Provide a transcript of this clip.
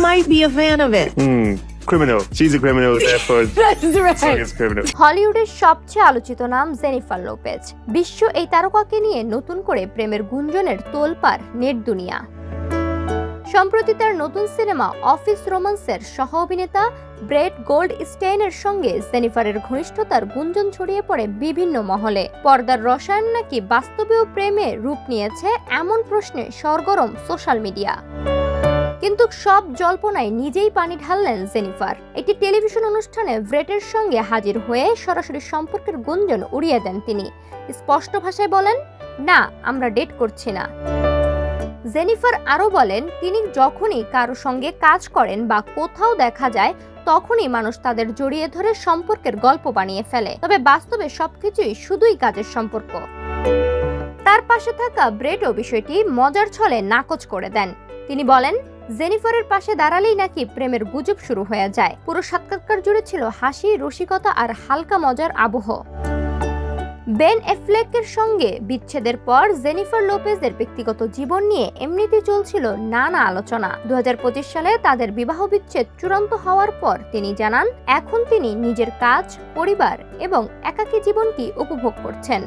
might be a fan of it. Criminal. She's a criminal, therefore That's song right. is criminal. হলিউডের সবচেয়ে আলোচিত নাম Jennifer Lopez. বিশ্ব এই তারকাকে নিয়ে নতুন করে প্রেমের গুঞ্জনের তোলপাড় নেট দুনিয়া। সম্প্রতি তার নতুন সিনেমা অফিস রোমান্সের সহ অভিনেতা ব্রেট গোল্ড স্টেইনের সঙ্গে জেনিফারের ঘনিষ্ঠতার গুঞ্জন ছড়িয়ে পড়ে বিভিন্ন মহলে। পর্দার রসায়ন নাকি বাস্তবেও প্রেমে রূপ নিয়েছে, এমন প্রশ্নে সরগরম সোশ্যাল মিডিয়া। কিন্তু সব জল্পনায় নিজেই পানি ঢাললেন জেনিফার। একটি টেলিভিশন অনুষ্ঠানে ব্রেটের সঙ্গে হাজির হয়ে সরাসরি সম্পর্কের গুঞ্জন উড়িয়ে দেন তিনি। স্পষ্ট ভাষায় বলেন, না, আমরা ডেট করছি না। জেনিফার আরও বলেন, তিনি যখনই কারো সঙ্গে কাজ করেন বা কোথাও দেখা যায় তখনই মানুষ তাদের জড়িয়ে ধরে সম্পর্কের গল্প বানিয়ে ফেলে, তবে বাস্তবে সবকিছুই শুধুই কাজের সম্পর্ক। তার পাশে থাকা ব্রেটও বিষয়টি মজার ছলে নাকচ করে দেন। তিনি বলেন, জেনিফারের পাশে দাঁড়ালেই নাকি প্রেমের গুজব শুরু হয়ে যায়। পুরো সাক্ষাৎকার জুড়ে ছিল হাসি, রসিকতা আর হালকা মজার আবহ। বেন অ্যাফ্লেকের সঙ্গে বিচ্ছেদের পর জেনিফার লোপেজের ব্যক্তিগত জীবন নিয়ে এমনিতেই চলছিল নানা আলোচনা। 2025 সালে তাদের বিবাহ বিচ্ছেদ চূড়ান্ত হওয়ার পর তিনি জানান, এখন তিনি নিজের কাজ, পরিবার এবং একাকী জীবনটি উপভোগ করছেন।